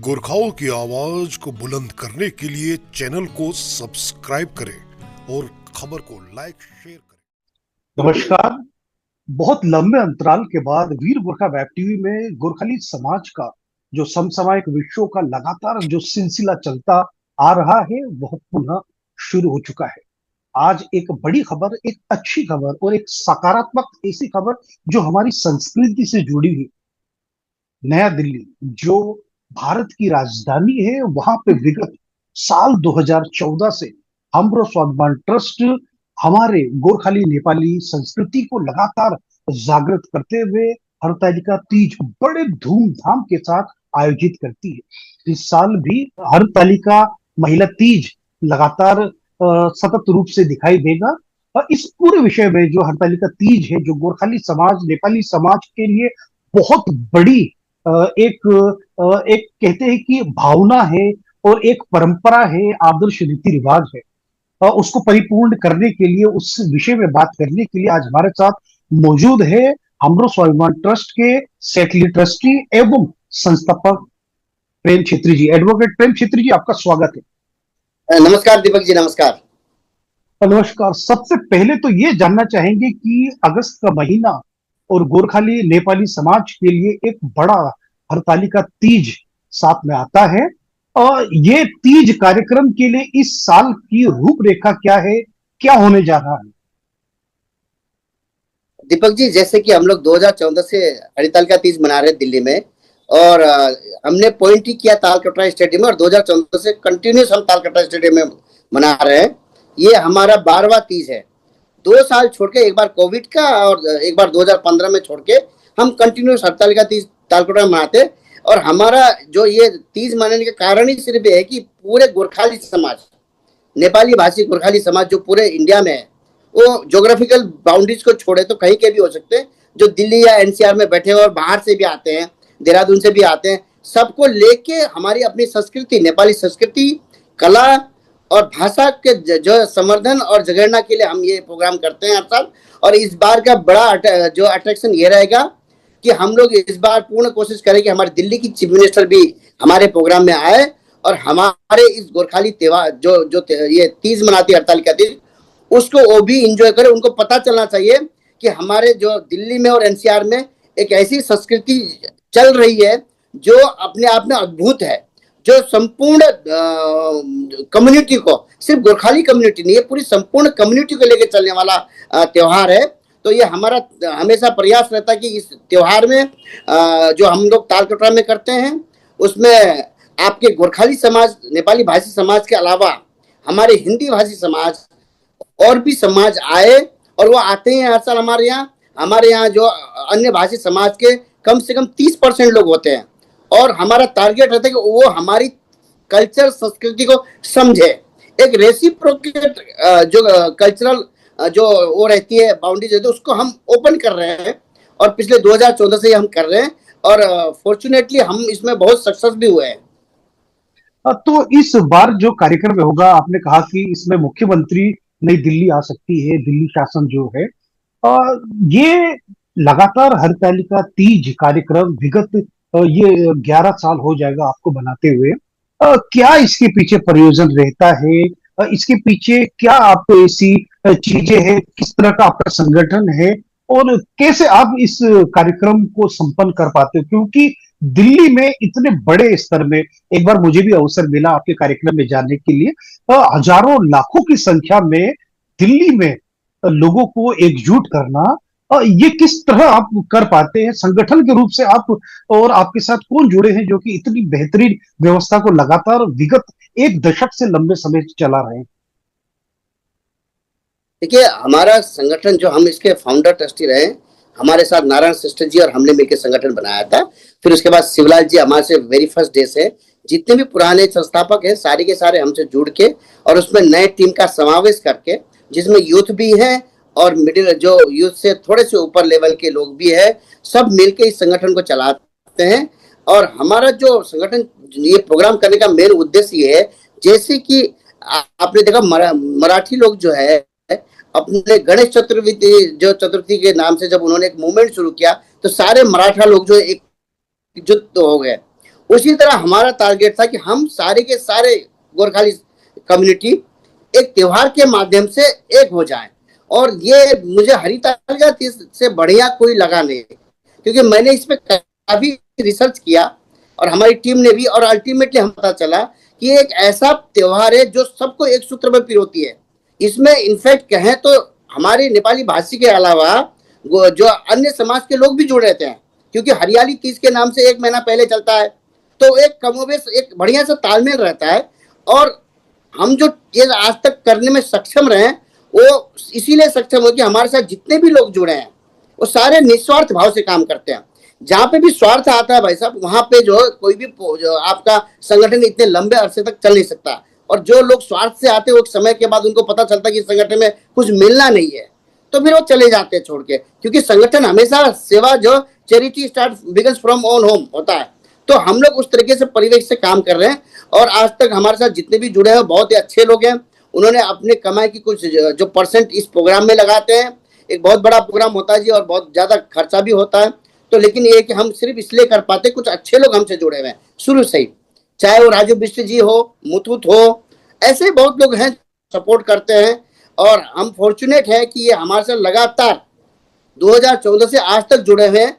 गोरखाओं की आवाज को बुलंद करने के लिए चैनल को सब्सक्राइब करें और खबर को लाइक शेयर करें। नमस्कार। बहुत लंबे अंतराल के बाद वीर गोरखा वेब टीवी में गोरखाली समाज का जो समसामयिक विषयों का लगातार जो सिलसिला चलता आ रहा है वह पुनः शुरू हो चुका है। आज एक बड़ी खबर, एक अच्छी खबर और एक सकारात्मक ऐसी खबर जो हमारी संस्कृति से जुड़ी हुई। नया दिल्ली जो भारत की राजधानी है, वहां पे विगत साल 2014 से हमरो स्वाभिमान ट्रस्ट हमारे गोरखाली नेपाली संस्कृति को लगातार जागृत करते हुए हरतालिका तीज बड़े धूमधाम के साथ आयोजित करती है। इस साल भी हरतालिका महिला तीज लगातार सतत रूप से दिखाई देगा। और इस पूरे विषय में जो हरतालिका तीज है, जो गोरखाली समाज, नेपाली समाज के लिए बहुत बड़ी एक एक कहते हैं कि भावना है और एक परंपरा है, आदर्श रीति रिवाज है। उसको परिपूर्ण करने के लिए, उस विषय में बात करने के लिए आज हमारे साथ मौजूद है हमरो स्वाभिमान ट्रस्ट के सेठली ट्रस्टी एवं संस्थापक प्रेम छेत्री जी। एडवोकेट प्रेम छेत्री जी, आपका स्वागत है। नमस्कार दीपक जी। नमस्कार। नमस्कार। सबसे पहले तो ये जानना चाहेंगे कि अगस्त का महीना और गोरखाली नेपाली समाज के लिए एक बड़ा हरतालिका तीज साथ में आता है, और ये तीज कार्यक्रम के लिए इस साल की रूपरेखा क्या है, क्या होने जा रहा है? दीपक जी, जैसे कि हम लोग 2014 से हरतालिका तीज मना रहे हैं दिल्ली में, और हमने पॉइंट ही किया तालकटोरा स्टेडियम में, और 2014 से कंटिन्यूस हम तालकटोरा स्टेडियम में मना रहे हैं। ये हमारा 12वां तीज है। 2 साल छोड़ के, एक बार कोविड का और एक बार 2015 में छोड़ के, हम कंटिन्यूस हरतालिका तीज तालकटोरा में मनाते। और हमारा जो ये तीज मनाने का कारण ही सिर्फ ये है कि पूरे गोरखाली समाज, नेपाली भाषी गोरखाली समाज जो पूरे इंडिया में है, वो ज्योग्राफिकल बाउंड्रीज को छोड़े तो कहीं के भी हो सकते हैं, जो दिल्ली या एनसीआर में बैठे हुए और बाहर से भी आते हैं, देहरादून से भी आते हैं, सबको लेके हमारी अपनी संस्कृति, नेपाली संस्कृति, कला और भाषा के जो संवर्धन और जगेरना के लिए हम ये प्रोग्राम करते हैं हर साल। और इस बार का बड़ा जो अट्रैक्शन ये रहेगा कि हम लोग इस बार पूर्ण कोशिश करें कि हमारे दिल्ली की चीफ मिनिस्टर भी हमारे प्रोग्राम में आए और हमारे इस गोरखाली त्योहार जो ये तीज मनाती है, हरतालिका तीज, उसको वो भी इंजॉय करें। उनको पता चलना चाहिए कि हमारे जो दिल्ली में और एनसीआर में एक ऐसी संस्कृति चल रही है जो अपने आप में अद्भुत है, जो संपूर्ण कम्युनिटी को, सिर्फ गोरखाली कम्युनिटी नहीं है, पूरी संपूर्ण कम्युनिटी को लेकर चलने वाला त्योहार है। तो ये हमारा हमेशा प्रयास रहता है कि इस त्योहार में जो हम लोग तालकटोरा में करते हैं, उसमें आपके गोरखाली समाज, नेपाली भाषी समाज के अलावा हमारे हिंदी भाषी समाज और भी समाज आए, और वो आते हैं हर साल हमारे यहाँ। हमारे यहाँ जो अन्य भाषी समाज के कम से कम 30% लोग होते हैं, और हमारा टारगेट रहता है कि वो हमारी कल्चर, संस्कृति को समझे। एक रेसिप्रोकेट जो कल्चरल जो वो रहती है, बाउंड्रीज रहती है, उसको हम ओपन कर रहे हैं, और पिछले 2014 से हम कर रहे हैं, और फॉर्चुनेटली हम इसमें बहुत सक्सेस भी हुए हैं। तो इस बार जो कार्यक्रम होगा, आपने कहा कि इसमें मुख्यमंत्री नई दिल्ली आ सकती है, दिल्ली शासन जो है, ये लगातार हरतालिका तीज कार्यक्रम विगत ये 11 साल हो जाएगा आपको बनाते हुए। क्या इसके पीछे प्रयोजन रहता है? इसके पीछे क्या आपको ऐसी चीजें हैं, किस तरह का आपका संगठन है, और कैसे आप इस कार्यक्रम को संपन्न कर पाते हो? क्योंकि दिल्ली में इतने बड़े स्तर में, एक बार मुझे भी अवसर मिला आपके कार्यक्रम में जाने के लिए, हजारों लाखों की संख्या में दिल्ली में लोगों को एकजुट करना, ये किस तरह आप कर पाते हैं संगठन के रूप से? आप और आपके साथ कौन जुड़े हैं जो कि इतनी बेहतरीन व्यवस्था को लगातार विगत 1 दशक से लंबे समय से चला रहे हैं? देखिए, हमारा संगठन, जो हम इसके फाउंडर ट्रस्टी रहे, हमारे साथ नारायण सिस्टर जी और हमने मिलकर संगठन बनाया था। फिर उसके बाद शिवलाल जी हमारे से वेरी फर्स्ट डे से, जितने भी पुराने संस्थापक हैं सारे के सारे हमसे जुड़ के, और उसमें नए टीम का समावेश करके, जिसमें यूथ भी है और मिडिल, जो यूथ से थोड़े से ऊपर लेवल के लोग भी है, सब मिलके इस संगठन को चलाते हैं। और हमारा जो संगठन, ये प्रोग्राम करने का मेन उद्देश्य ये है, जैसे कि आपने देखा मराठी लोग जो है अपने गणेश चतुर्थी के नाम से जब उन्होंने एक मूवमेंट शुरू किया, तो सारे मराठा लोग जो एकजुट हो गए। उसी तरह हमारा टारगेट था कि हम सारे के सारे गोरखाली कम्युनिटी एक त्योहार के माध्यम से एक हो जाए। और ये मुझे हरितालिका तीज से बढ़िया कोई लगा नहीं, क्योंकि मैंने इस पे काफी रिसर्च किया और हमारी टीम ने भी, और अल्टीमेटली हम पता चला कि एक ऐसा त्योहार है जो सबको एक सूत्र में पिरोती है। इसमें इनफैक्ट कहें तो हमारे नेपाली भाषी के अलावा जो अन्य समाज के लोग भी जुड़ रहते हैं, क्योंकि हरियाली तीज के नाम से 1 महीना पहले चलता है, तो एक कमोबेश एक बढ़िया सा तालमेल रहता है। और हम जो ये आज तक करने में सक्षम रहे वो इसीलिए सक्षम हो कि हमारे साथ जितने भी लोग जुड़े हैं वो सारे निस्वार्थ भाव से काम करते हैं। जहां पे भी स्वार्थ आता है भाई साहब, वहां पे जो कोई भी जो आपका संगठन इतने लंबे अरसे तक चल नहीं सकता। और जो लोग स्वार्थ से आते हैं, वो समय के बाद उनको पता चलता है कि संगठन में कुछ मिलना नहीं है, तो फिर वो चले जाते हैं छोड़ के, क्योंकि संगठन हमेशा सेवा जो charity start begins from own home होता है। तो हम लोग उस तरीके से परिवेश से काम कर रहे हैं। और आज तक हमारे साथ जितने भी जुड़े हैं बहुत ही अच्छे लोग हैं। उन्होंने अपने कमाई की कुछ जो परसेंट इस प्रोग्राम में लगाते हैं। एक बहुत बड़ा प्रोग्राम होता है जी, और बहुत ज्यादा खर्चा भी होता है। तो लेकिन ये कि हम सिर्फ इसलिए कर पाते, कुछ अच्छे लोग हमसे जुड़े हुए हैं शुरू से ही, चाहे वो राजू बिष्ट जी हो, मुथूत हो, ऐसे बहुत लोग हैं सपोर्ट करते हैं। और हम फॉर्चुनेट है कि ये हमारे साथ लगातार 2014 से आज तक जुड़े हुए हैं,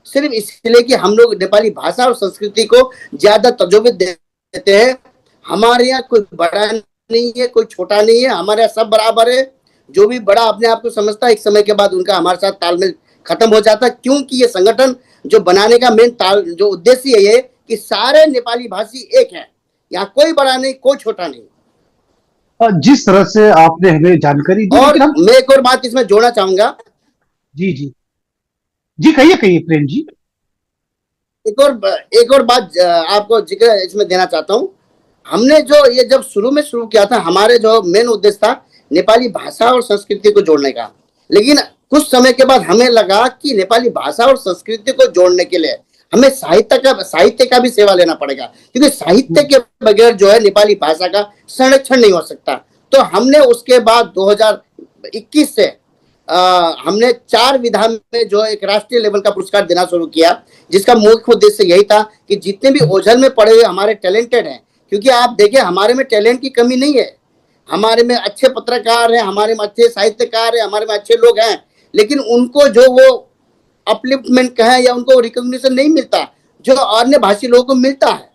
सिर्फ इसलिए कि हम लोग नेपाली भाषा और संस्कृति को ज्यादा तर्जुमा देते हैं। हमारे यहाँ कोई बड़ा नहीं है, कोई छोटा नहीं है, हमारे यहाँ सब बराबर है। जो भी बड़ा अपने आप को समझता है, एक समय के बाद उनका हमारे साथ तालमेल खत्म हो जाता है, क्योंकि ये संगठन जो बनाने का मेन जो उद्देश्य है ये कि सारे नेपाली भाषी एक है, यहाँ कोई बड़ा नहीं, कोई छोटा नहीं। और जिस तरह से आपने हमें जानकारी दी, और लेकिन हम मैं एक और बात इसमें जोड़ना चाहूंगा। जी जी जी, कहिए कहिए प्रेम जी। एक और बात आपको जिक्र इसमें देना चाहता हूँ। हमने जो ये जब शुरू में शुरू किया था, हमारे जो मेन उद्देश्य था नेपाली भाषा और संस्कृति को जोड़ने का, लेकिन कुछ समय के बाद हमें लगा कि नेपाली भाषा और संस्कृति को जोड़ने के लिए हमें साहित्य का भी सेवा लेना पड़ेगा, क्योंकि साहित्य के बगैर जो है नेपाली भाषा का संरक्षण नहीं हो सकता। तो हमने उसके बाद 2021 से हमने 4 विधा में जो एक राष्ट्रीय लेवल का पुरस्कार देना शुरू किया, जिसका मुख्य उद्देश्य यही था कि जितने भी ओझल में पड़े हुए हमारे टैलेंटेड हैं, क्योंकि आप देखिए हमारे में टैलेंट की कमी नहीं है, हमारे में अच्छे पत्रकार हैं, हमारे में अच्छे साहित्यकार हैं, हमारे में अच्छे लोग हैं, लेकिन उनको जो वो अपलिफ्टमेंट कहें या उनको रिकॉग्निशन नहीं मिलता जो अन्य भाषी लोगों को मिलता है।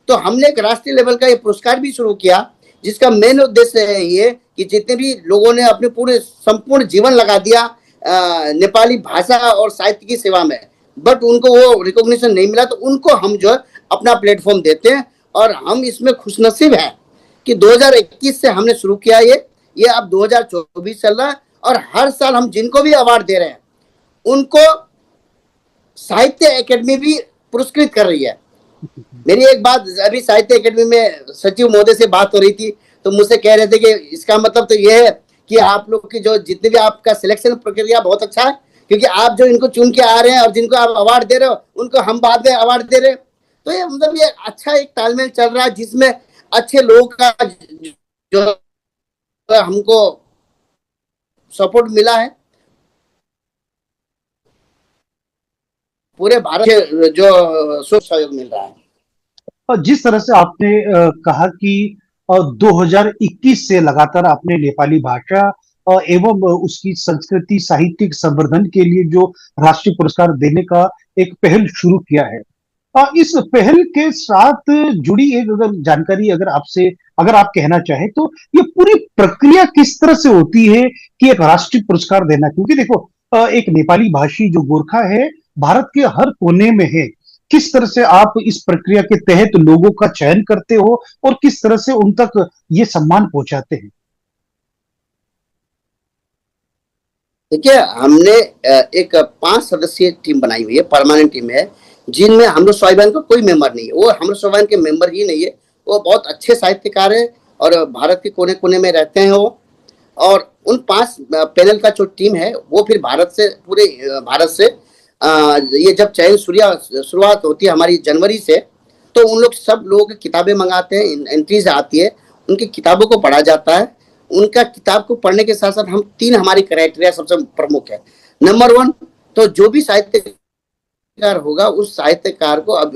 तो हमने एक राष्ट्रीय लेवल का ये पुरस्कार भी शुरू किया, जिसका मेन उद्देश्य है ये कि जितने भी लोगों ने अपने पूरे संपूर्ण जीवन लगा दिया नेपाली भाषा और साहित्य की सेवा में, बट उनको वो रिकॉग्निशन नहीं मिला, तो उनको हम जो है अपना प्लेटफॉर्म देते हैं। और हम इसमें खुशनसीब हैं कि 2021 से हमने शुरू किया ये अब 2024 चल रहा है। और हर साल हम जिनको भी अवार्ड दे रहे हैं उनको साहित्य एकेडमी भी पुरस्कृत कर रही है। मेरी एक बात, अभी साहित्य एकेडमी में सचिव महोदय से बात हो रही थी, तो मुझसे कह रहे थे कि इसका मतलब तो ये है कि आप लोग की जो जितने भी आपका सिलेक्शन प्रक्रिया बहुत अच्छा है, क्योंकि आप जो इनको चुन के आ रहे हैं और जिनको आप अवार्ड दे रहे हो उनको हम बाद में अवार्ड दे रहे हैं। तो ये मतलब ये अच्छा एक तालमेल चल रहा है, जिसमें अच्छे लोगों का जो हमको सपोर्ट मिला है। पूरे भारत के जो सहयोग मिल रहा है। और जिस तरह से आपने कहा कि 2021 से लगातार आपने नेपाली भाषा एवं उसकी संस्कृति साहित्यिक संवर्धन के लिए जो राष्ट्रीय पुरस्कार देने का एक पहल शुरू किया है, इस पहल के साथ जुड़ी एक अगर जानकारी अगर आप कहना चाहें तो ये पूरी प्रक्रिया किस तरह से होती है कि एक राष्ट्रीय पुरस्कार देना, क्योंकि देखो एक नेपाली भाषी जो गोरखा है भारत के हर कोने में है, किस तरह से आप इस प्रक्रिया के तहत लोगों का चयन करते हो और किस तरह से उन तक ये सम्मान पहुंचाते हैं? देखिए, हमने एक 5 सदस्यीय टीम बनाई हुई है, परमानेंट टीम है, जिनमें हमरो स्वाभिमान का कोई मेंबर नहीं है। वो हमरो स्वाभिमान के मेंबर ही नहीं है, वो बहुत अच्छे साहित्यकार है और भारत के कोने कोने में रहते हैं वो। और उन 5 पैनल का जो टीम है वो फिर पूरे भारत से ये जब चयन शुरुआत होती है हमारी जनवरी से, तो उन लोग सब लोगों की किताबें मंगाते हैं, एंट्रीज आती है, उनकी किताबों को पढ़ा जाता है। उनका किताब को पढ़ने के साथ साथ हम 3 हमारी क्राइटेरिया सबसे प्रमुख है। नंबर 1, तो जो भी साहित्यकार होगा उस साहित्यकार को अब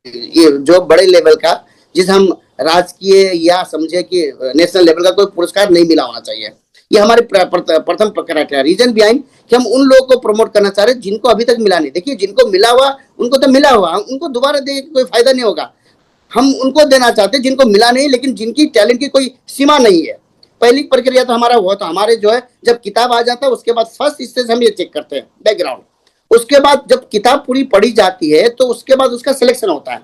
ये जो बड़े लेवल का, जिसे हम राजकीय या समझे कि नेशनल लेवल का कोई पुरस्कार नहीं मिला होना चाहिए। ये हमारे प्रथम क्राइटेरिया, रीजन बिहाइंड कि हम उन लोगों को प्रमोट करना चाह रहे हैं जिनको अभी तक मिला नहीं। देखिए, जिनको मिला हुआ उनको तो मिला हुआ, उनको दोबारा दे कोई फायदा नहीं होगा। हम उनको देना चाहते हैं जिनको मिला नहीं, लेकिन जिनकी टैलेंट की कोई सीमा नहीं है। पहली प्रक्रिया तो हमारा हुआ, तो हमारे जो है जब किताब आ जाता है उसके बाद फर्स्ट हिस्से से हम ये चेक करते हैं बैकग्राउंड। उसके बाद जब किताब पूरी पढ़ी जाती है तो उसके बाद उसका सिलेक्शन होता है।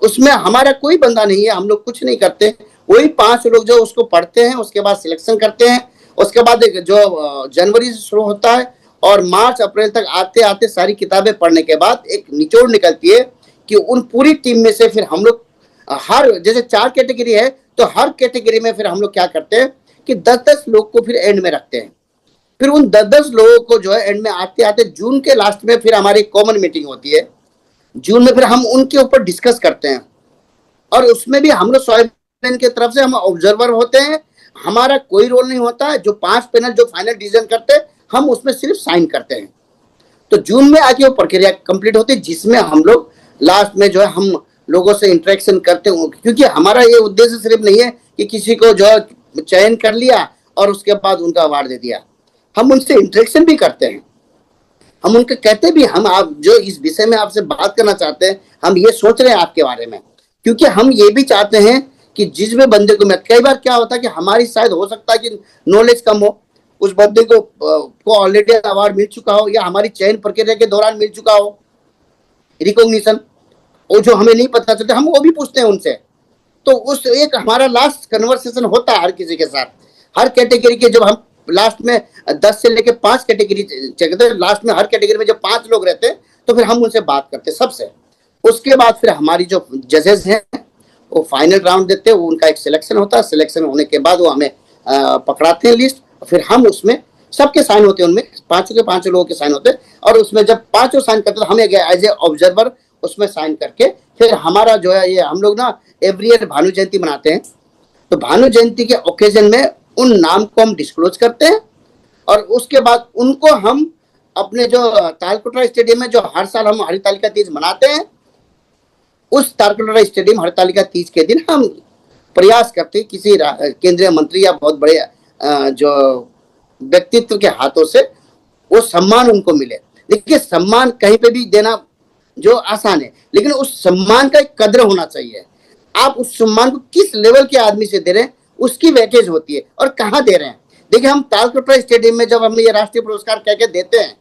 उसमें हमारा कोई बंदा नहीं है, हम लोग कुछ नहीं करते। वही 5 लोग जो उसको पढ़ते हैं, उसके बाद सिलेक्शन करते हैं। उसके बाद जो जनवरी से शुरू होता है और मार्च अप्रैल तक आते आते सारी किताबें पढ़ने के बाद एक निचोड़ निकलती है कि उन पूरी टीम में से फिर हम लोग हर, जैसे 4 कैटेगरी है तो हर कैटेगरी में फिर हम लोग क्या करते हैं कि 10-10 लोग को फिर एंड में रखते हैं। फिर उन 10-10 लोगों को जो है एंड में आते आते जून के लास्ट में फिर हमारी कॉमन मीटिंग होती है। जून में फिर हम उनके ऊपर डिस्कस करते हैं और उसमें भी हम लोग स्वाइमैन की तरफ से हम ऑब्जर्वर होते हैं। हमारा कोई रोल नहीं होता है। जो 5 पैनल जो फाइनल डिसीजन करते हैं, हम उसमें सिर्फ साइन करते हैं। तो जून में आके वो प्रक्रिया कंप्लीट होती है, जिसमें हम लोग लास्ट में जो है हम लोगों से इंटरेक्शन करते हैं। क्योंकि हमारा ये उद्देश्य सिर्फ नहीं है कि किसी को जो चयन कर लिया और उसके बाद उनका अवार्ड दे दिया। हम उनसे इंटरेक्शन भी करते हैं। हम उनके कहते भी, हम आप जो इस विषय में आपसे बात करना चाहते हैं, हम ये सोच रहे हैं आपके बारे में, क्योंकि हम ये भी चाहते हैं कि जिस भी बंदे को, मैं कई बार क्या होता है कि हमारी शायद हो सकता है कि नॉलेज कम हो, उस बंदे को ऑलरेडी अवार्ड मिल चुका हो या हमारी चयन प्रक्रिया के दौरान मिल चुका हो रिकॉग्निशन, वो जो हमें नहीं पता चलता, हम वो भी पूछते हैं उनसे। तो उस एक हमारा लास्ट कन्वर्सेशन होता है हर किसी के साथ, हर कैटेगरी के। जब हम लास्ट में 10 से लेके 5 कैटेगरी चेक करते हैं, लास्ट में हर कैटेगरी में जब 5 लोग रहते हैं तो फिर हम उनसे बात करते हैं सबसे। उसके बाद फिर हमारी जो जजेस हैं वो फाइनल राउंड देते हैं, वो उनका एक सिलेक्शन होता है। सिलेक्शन होने के बाद वो हमें पकड़ाते हैं लिस्ट, फिर हम उसमें सबके साइन होते हैं, उनमें 5 के 5 लोगों के साइन होते हैं। और उसमें जब 5 साइन करते हैं तो हमें एज ए ऑब्जर्वर उसमें साइन करके फिर हमारा जो है, ये हम लोग ना एवरी ईयर भानु जयंती मनाते हैं। तो भानु जयंती के ओकेजन में उन नाम को हम डिस्क्लोज करते हैं और उसके बाद उनको हम अपने जो तालकटोरा स्टेडियम में, जो हर साल हम हरितालिका तीज मनाते हैं, उस तालकटोरा स्टेडियम हरितालिका तीज के दिन हम प्रयास करते हैं किसी केंद्रीय मंत्री या बहुत बड़े जो व्यक्तित्व के हाथों से वो सम्मान उनको मिले। देखिए, सम्मान कहीं पे भी देना जो आसान है, लेकिन उस सम्मान का एक कद्र होना चाहिए। आप उस सम्मान को किस लेवल के आदमी से दे रहे हैं, उसकी वेटेज होती है और कहाँ दे रहे हैं। देखिए, हम तालकटोरा स्टेडियम में जब हम ये राष्ट्रीय पुरस्कार कह के देते हैं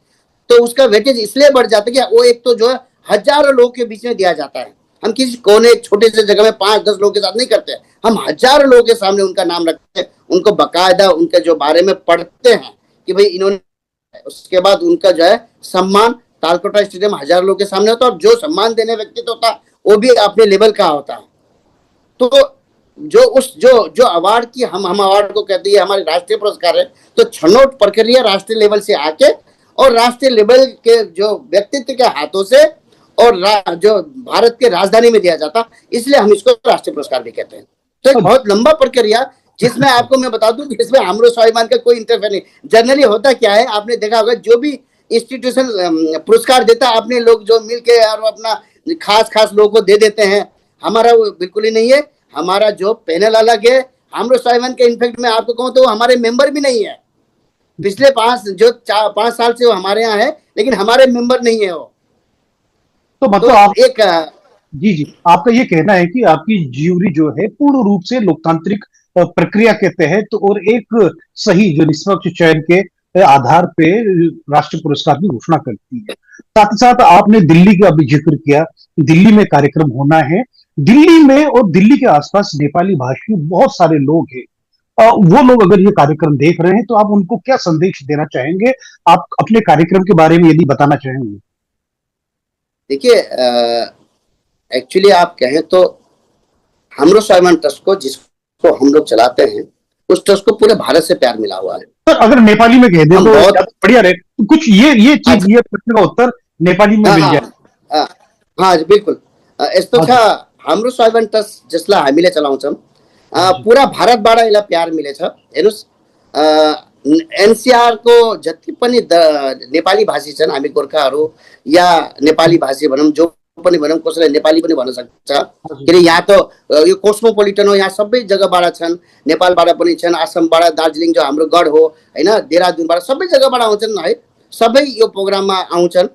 तो उसका वेटेज इसलिए बढ़ जाता है कि वो एक तो जो है हजारों लोगों के बीच में दिया जाता है। हम किसी कोने छोटे से जगह में 5-10 लोगों के साथ नहीं करते हैं, हम हजारों लोगों के सामने उनका नाम रखते हैं, उनको बाकायदा उनके जो बारे में पढ़ते हैं कि भाई इन्होंने, उसके बाद उनका जो है सम्मान तालकटोरा स्टेडियम हजारों लोगों के सामने होता है। और जो सम्मान देने व्यक्तित्व होता है वो भी अपने लेवल का होता है। तो जो अवार्ड की हम अवार्ड को कहते हैं हमारे राष्ट्रीय पुरस्कार है, तो छनौट प्रक्रिया राष्ट्रीय लेवल से आके और राष्ट्रीय लेवल के जो व्यक्तित्व के हाथों से और जो भारत के राजधानी में दिया जाता, इसलिए हम इसको राष्ट्रीय पुरस्कार भी कहते हैं। तो एक बहुत लंबा प्रक्रिया, जिसमें आपको मैं बता दूं कि इसमें हमरो स्वाभिमान का कोई इंटरफेयर नहीं। जनरली होता क्या है, आपने देखा होगा जो भी इंस्टीट्यूशन पुरस्कार देता है, अपने लोग जो मिलके और अपना खास लोगों को दे देते हैं। हमारा वो बिल्कुल ही नहीं है। हमारा जो पैनल अलग है। हमरो स्वाभिमान के इनफैक्ट मैं आपको कहूँ तो हमारे मेंबर भी नहीं है। पिछले 5 साल से वो हमारे यहाँ है, लेकिन हमारे मेंबर नहीं है वो। तो मतलब आप एक जी आपका ये कहना है कि आपकी ज्यूरी जो है पूर्ण रूप से लोकतांत्रिक प्रक्रिया के तहत और एक सही जो निष्पक्ष चयन के आधार पे राष्ट्रीय पुरस्कार की घोषणा करती है। साथ ही साथ आपने दिल्ली का भी जिक्र किया, दिल्ली में कार्यक्रम होना है। दिल्ली में और दिल्ली के आसपास नेपाली भाषी बहुत सारे लोग हैं। वो लोग अगर ये कार्यक्रम देख रहे हैं तो आप उनको क्या संदेश देना चाहेंगे? आप अपने कार्यक्रम के बारे में यदि बताना चाहेंगे। देखिए, एक्चुअली आप कहें तो हमरो स्वाभिमान ट्रस्ट को, जिसको हम लोग चलाते हैं, उस ट्रस्ट को पूरे भारत से प्यार मिला हुआ है। सर, अगर नेपाली में कह दें तो बहुत बढ़िया रहे। तो कुछ ये चीज, ये प्रश्न का उत्तर नेपाली में मिल जाए। हाँ जी, बिल्कुल। यस्तो छ, हाम्रो स्वाभिमान ट्रस्ट जसलाई हामीले चलाउँछौँ, पूरा भारतबाट यसलाई प्यार मिलेछ। हेर्नुहोस्, एनसीआर को जति पनि नेपाली भाषी छन्, हामी गोर्खाहरू या नेपाली भाषी भनौँ, जो पनि भनौँ, कसैलाई नेपाली पनि भन्न सक्छ। हजुर। किन यहाँ त यो कोस्मोपोलिटन हो, यहाँ सबै जग्गाबाट छन्, नेपालबाट पनि छन्, आसामबाट, दार्जिलिङ जो हाम्रो गढ हो होइन, देहरादुनबाट सबै जग्गाबाट आउँछन् है, सबै यो प्रोग्राममा आउँछन्।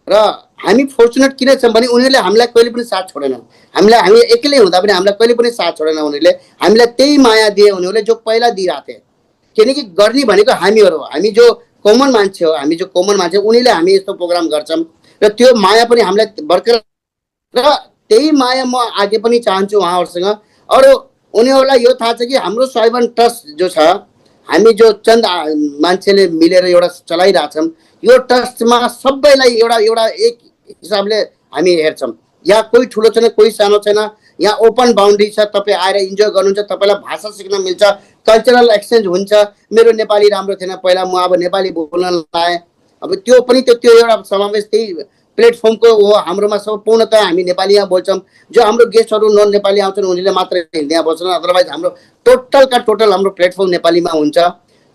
र हामी फर्चुनेट किन छौँ भने उनीहरूले हामीलाई कहिले पनि साथ छोडेनन्। हामी एक्लै हुँदा पनि हामीलाई कहिले पनि साथ छोडेन उनीहरूले। हामीलाई त्यही माया दिए उनीहरूले जो पहिला दिइरहेको थिए। किनकि गर्ने भनेको हामीहरू हो, हामी जो कमन मान्छे हो, हामी जो कमन मान्छे उनीहरूले हामी यस्तो प्रोग्राम गर्छौँ र त्यो माया पनि हामीलाई बरकरार, र त्यही माया म आगे पनि चाहन्छु उहाँहरूसँग। अरू उनीहरूलाई यो थाहा छ कि हाम्रो स्वाभिमान ट्रस्ट जो छ, हामी जो चन्द मान्छेले मिलेर एउटा चलाइरहेछौँ, यो ट्रस्टमा सबैलाई एउटा एउटा एक हिसाबले हामी हेर्छौँ। यहाँ कोही ठुलो छैन, कोही सानो छैन, यहाँ ओपन बााउन्ड्री छ, तपाईँ आएर इन्जोय गर्नुहुन्छ, तपाईँलाई भाषा सिक्न मिल्छ, कल्चरल एक्सचेन्ज हुन्छ। मेरो नेपाली राम्रो थिएन पहिला, म अब नेपाली बोल्न लाएँ, अब त्यो पनि त्यो एउटा समावेश त्यही प्लेटफर्मको हो। हाम्रोमा सब पूर्णतः हामी नेपालीमा बोल्छौँ। जो हाम्रो गेस्टहरू नन नेपाली आउँछन् उनीहरूले मात्र हिन्दीमा बोल्छन्, अदरवाइज हाम्रो टोटलका टोटल हाम्रो प्लेटफर्म नेपालीमा हुन्छ।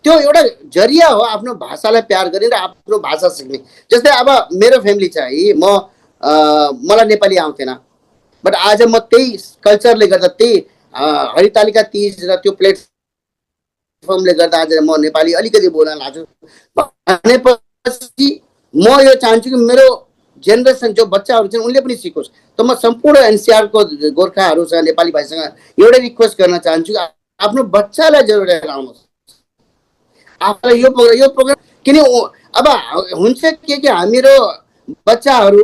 त्यो एउटा जरिया हो आफ्नो भाषालाई प्यार गर्ने र आफ्नो भाषा सिक्ने। जस्तै अब मेरो फ्यामिली छ है, मलाई नेपाली आउँथेन, बट आज म त्यही कल्चरले गर्दा, त्यही हरितालिका तीज र त्यो प्लेटफर्मले गर्दा आज म नेपाली अलिकति बोल्न लाग्छु। भनेपछि म यो चाहन्छु कि मेरो जेनेरेसन जो बच्चाहरू छन् उनले पनि सिकोस्। त म सम्पूर्ण एनसिआरको गोर्खाहरूसँग, नेपाली भाइसँग एउटै रिक्वेस्ट गर्न चाहन्छु कि आफ्नो बच्चालाई जरुर लिएर आउनुहोस्। आफूलाई यो प्रोग्राम किन अब हुन्छ कि हामीहरू बच्चाहरू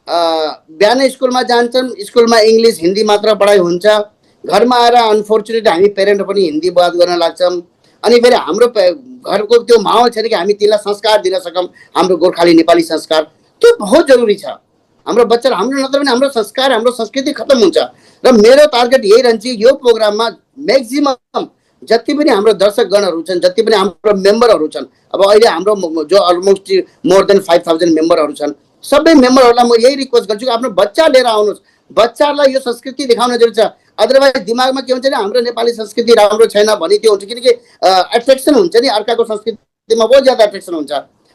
बिहान स्कुलमा जान्छन्, स्कुलमा इङ्ग्लिस हिन्दी मात्र पढाइ हुन्छ, घरमा आएर अनफर्चुनेटली हामी पेरेन्ट पनि हिन्दी बात गर्न लाग्छौँ। अनि फेरि हाम्रो घरको त्यो माहौल छैन कि हामी तिनीलाई संस्कार दिन सकौँ, हाम्रो गोर्खाली नेपाली संस्कार। त्यो बहुत जरुरी छ। हाम्रो बच्चाहरू, हाम्रो नत्र पनि हाम्रो संस्कार, हाम्रो संस्कृति खत्तम हुन्छ। र मेरो टार्गेट यही रहन्छ, यो प्रोग्राममा म्याक्सिमम जति पनि हाम्रो दर्शकगणहरू छन्, जति पनि हाम्रो मेम्बरहरू छन्, अब अहिले हाम्रो जो अलमोस्ट मोर देन 5000 मेम्बरहरू छन्, सबै मेम्बरहरूलाई म यही रिक्वेस्ट गर्छु कि आफ्नो बच्चा लिएर आउनुहोस्। बच्चाहरूलाई यो संस्कृति देखाउन जरुरी छ। अदरवाइज दिमागमा के हुन्छ नि, हाम्रो नेपाली संस्कृति राम्रो छैन भने त्यो हुन्छ। किनकि एट्र्याक्सन हुन्छ नि, अर्काको संस्कृतिमा बहुत ज्यादा एट्र्याक्सन हुन्छ।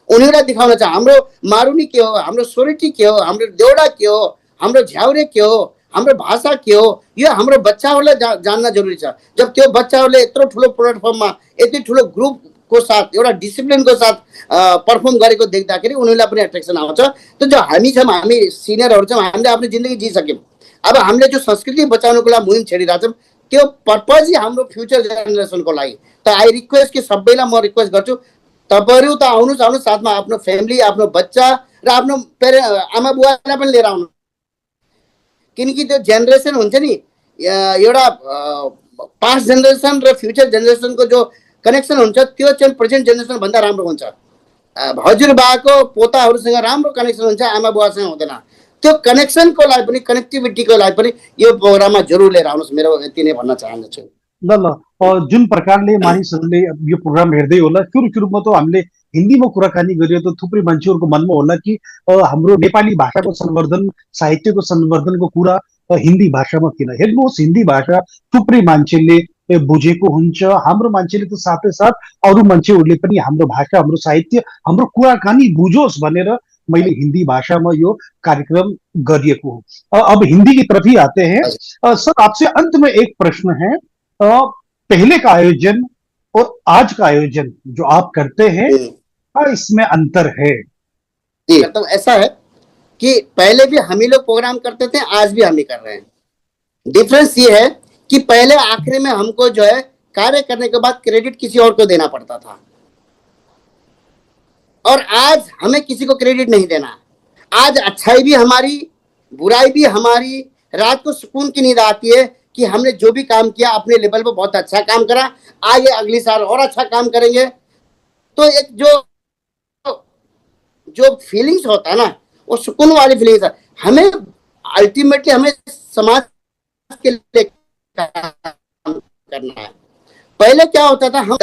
उनीहरूलाई देखाउन छ हाम्रो मारुनी के हो, हाम्रो सोरेटी के हो, हाम्रो देउडा के हो, हाम्रो झ्याउरे के हो, हाम्रो भाषा के हो, यो हाम्रो बच्चाहरूलाई जान्न जरुरी छ। जब त्यो बच्चाहरूले यत्रो ठुलो प्लेटफर्ममा यति ठुलो ग्रुपको साथ, एउटा डिसिप्लिनको साथ पर्फर्म गरेको देख्दाखेरि उनीहरूलाई पनि एट्र्याक्सन आउँछ। त जो हामी छौँ, हामी सिनियरहरू छौँ, हामीले आफ्नो जिन्दगी जिइसक्यौँ। अब हामीले जो संस्कृति बचाउनको लागि मुहिम छेडिरहेछौँ, त्यो पर्पज हाम्रो फ्युचर जेनेरेसनको लागि। त आई रिक्वेस्ट कि सबैलाई म रिक्वेस्ट गर्छु, तपाईँहरू त आउनुहोस्, साथमा आफ्नो फ्यामिली, आफ्नो बच्चा र आफ्नो आमा बुवालाई पनि लिएर आउनु। किनकि त्यो जेनेरेसन हुन्छ नि, एउटा पास्ट जेनेरेसन र फ्युचर जेनेरेसनको जो कनेक्सन हुन्छ त्यो चाहिँ प्रेजेन्ट जेनेरेसन भन्दा राम्रो हुन्छ। हजुरबाको पोताहरूसँग राम्रो कनेक्सन हुन्छ, आमा बुवासँग हुँदैन। त्यो कनेक्सनको लागि पनि, कनेक्टिभिटीको लागि पनि यो प्रोग्राममा जरुर लिएर आउनुहोस्। मेरो यति नै भन्न चाहन्छु। ल जुन प्रकारले मानिसहरूले यो प्रोग्राम हेर्दै होला, सुरुमा त हामीले हिन्दीमा कुराकानी गरियो त थुप्रै मान्छेहरूको मनमा होला कि हाम्रो नेपाली भाषाको संवर्धन, साहित्यको संवर्धनको कुरा हिन्दी भाषामा किन। हेर्नुहोस्, हिन्दी भाषा थुप्रै मान्छेले बुझेको हुन्छ। हाम्रो मान्छेले त साथै साथ अरू मान्छेहरूले पनि हाम्रो भाषा, हाम्रो साहित्य, हाम्रो कुराकानी बुझोस् भनेर मैले हिंदी भाषा में यो कार्यक्रम गरिएको हो। अब हिंदी की तरफ ही आते हैं। सर, आपसे अंत में एक प्रश्न है, पहले का आयोजन और आज का आयोजन जो आप करते हैं, क्या इसमें अंतर है? जी, मतलब ऐसा है कि पहले भी हम ही लोग प्रोग्राम करते थे, आज भी हम ही कर रहे हैं। डिफरेंस ये है कि पहले आखिरी में हमको जो है कार्य करने के बाद क्रेडिट किसी और को देना पड़ता था, और आज हमें किसी को क्रेडिट नहीं देना। आज अच्छाई भी हमारी, बुराई भी हमारी। रात को सुकून की नींद आती है कि हमने जो भी काम किया अपने लेवल पर बहुत अच्छा काम करा, आगे अगली साल और अच्छा काम करेंगे। तो एक जो फीलिंग्स होता है ना, वो सुकून वाली फीलिंग्स है। हमें अल्टीमेटली हमें समाज के लिए काम करना है। पहले क्या होता था, हम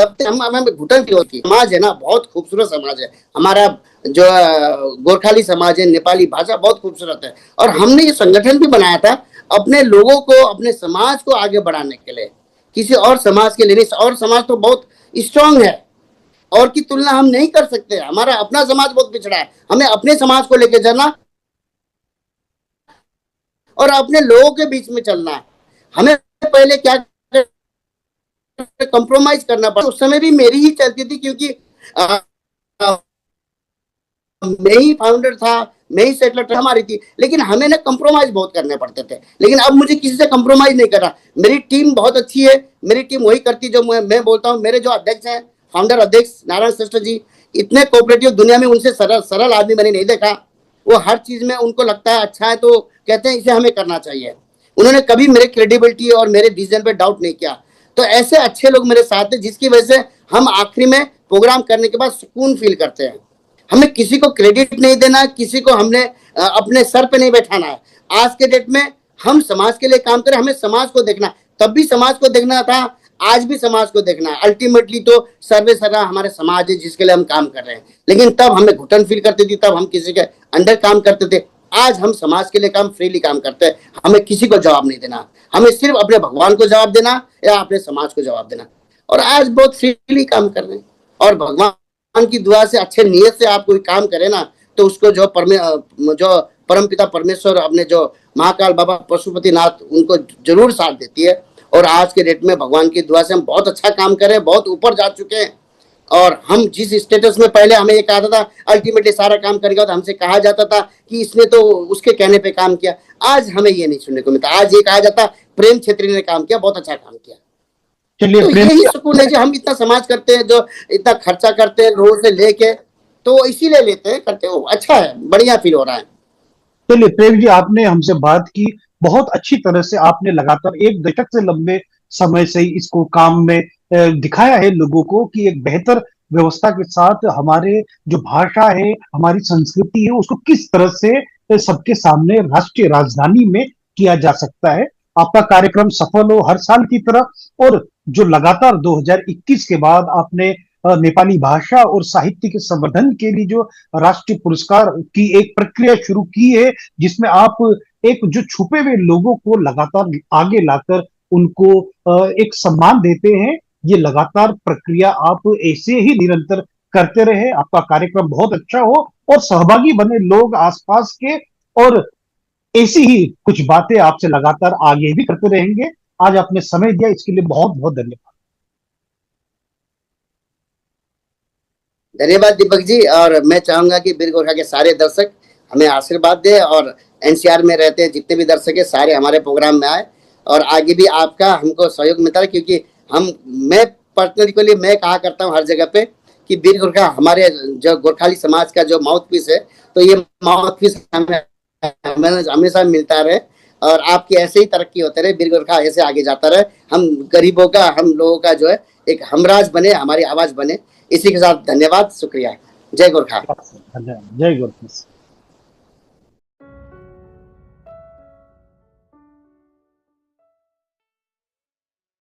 घुटन की होती। समाज है ना, बहुत खूबसूरत समाज है हमारा, जो गोरखाली समाज है, नेपाली भाषा बहुत खूबसूरत है। और हमने ये संगठन भी बनाया था अपने लोगों को, अपने समाज को आगे बढ़ाने के लिए, किसी और समाज के लिए नहीं। और समाज तो बहुत स्ट्रांग है, और की तुलना हम नहीं कर सकते। हमारा अपना समाज बहुत पिछड़ा है, हमें अपने समाज को लेकर जाना, और अपने लोगों के बीच में चलना है। हमें पहले क्या कंप्रोमाइज करना पड़ा। उस समय भी मेरी ही चलती थी, क्योंकि मैं ही फाउंडर था, मैं ही सेटलर हमारी थी, लेकिन हमें ना कंप्रोमाइज बहुत करने पड़ते थे। लेकिन अब मुझे किसी से कंप्रोमाइज नहीं करना। मेरी टीम बहुत अच्छी है, मेरी टीम वही करती जो मैं बोलता हूँ। मेरे जो अध्यक्ष हैं, फाउंडर अध्यक्ष नारायण श्रेष्ठ जी, इतने कोऑपरेटिव, दुनिया में उनसे सरल सरल आदमी मैंने नहीं देखा। वो हर चीज में उनको लगता है अच्छा है तो कहते हैं इसे हमें करना चाहिए। उन्होंने कभी मेरे क्रेडिबिलिटी और मेरे डिसीजन पे डाउट नहीं किया। तो ऐसे अच्छे लोग मेरे साथ हैं, जिसकी वजह से हम आखिरी में प्रोग्राम करने के बाद सुकून फील करते हैं। हमें किसी को क्रेडिट नहीं देना, किसी को हमने अपने सर पे नहीं बैठाना है। आज के डेट में हम समाज के लिए काम करें, हमें समाज को देखना। तब भी समाज को देखना था, आज भी समाज को देखना है। अल्टीमेटली तो सर्वे सर्वा हमारे समाज है जिसके लिए हम काम कर रहे हैं। लेकिन तब हमें घुटन फील करती थी, तब हम किसी के अंडर काम करते थे। आज हम समाज के लिए काम फ्रीली काम करते हैं। हमें किसी को जवाब नहीं देना, हमें सिर्फ अपने भगवान को जवाब देना या अपने समाज को जवाब देना। और आज बहुत फ्रीली काम कर रहे हैं। और भगवान की दुआ से, अच्छे नियत से आप कोई काम करे ना, तो उसको जो परमपिता परमेश्वर, अपने जो महाकाल बाबा पशुपतिनाथ, उनको जरूर साथ देती है। और आज के डेट में भगवान की दुआ से हम बहुत अच्छा काम कर रहे हैं, बहुत ऊपर जा चुके हैं। और हम जिस स्टेटस में, पहले हमें ये कहा था अल्टीमेटली सारा काम करेगा, तो हमसे कहा जाता था कि इसने तो उसके कहने पे काम किया। आज हमें ये नहीं सुनने को मिलता। आज ये कहा जाता प्रेम छेत्री ने काम किया, बहुत अच्छा काम किया। चलिए तो प्रेम यही सुकून है जो हम इतना समाज करते हैं, जो इतना खर्चा करते हैं लोगों से लेके, तो इसीलिए लेते हैं, करते हो। अच्छा है, बढ़िया फील हो रहा है। चलिए प्रेम जी, आपने हमसे बात की, बहुत अच्छी तरह से आपने लगातार 1 दशक से लंबे समय से इसको काम में दिखाया है लोगों को कि एक बेहतर व्यवस्था के साथ हमारे जो भाषा है, हमारी संस्कृति है, उसको किस तरह से सबके सामने राष्ट्रीय राजधानी में किया जा सकता है। आपका कार्यक्रम सफल हो हर साल की तरह। और जो लगातार 2021 के बाद आपने नेपाली भाषा और साहित्य के संवर्धन के लिए जो राष्ट्रीय पुरस्कार की एक प्रक्रिया शुरू की है, जिसमें आप एक जो छुपे हुए लोगों को लगातार आगे लाकर उनको एक सम्मान देते हैं, ये लगातार प्रक्रिया आप ऐसे ही निरंतर करते रहे। आपका कार्यक्रम बहुत अच्छा हो और सहभागी बने लोग आसपास के, और ऐसी ही कुछ बातें आपसे लगातार आगे भी करते रहेंगे। आज आपने समय दिया, इसके लिए बहुत बहुत धन्यवाद। धन्यवाद दीपक जी। और मैं चाहूंगा कि वीर गोरखा के सारे दर्शक हमें आशीर्वाद दें, और एनसीआर में रहते हैं जितने भी दर्शक है, सारे हमारे प्रोग्राम में आए। और आगे भी आपका हमको सहयोग मिलता है, क्योंकि मैं पर्सनली के लिए मैं कहा करता हूँ हर जगह पे कि वीर गोरखा हमारे जो गोरखाली समाज का जो माउथ पीस है, तो ये माउथ पीस हमें हमेशा मिलता रहे। और आपकी ऐसे ही तरक्की होते रहे, वीर गोरखा ऐसे आगे जाता रहे। हम गरीबों का, हम लोगों का जो है एक हमराज बने, हमारी आवाज बने। इसी के साथ धन्यवाद, शुक्रिया। जय गोरखा। जय गोरखा।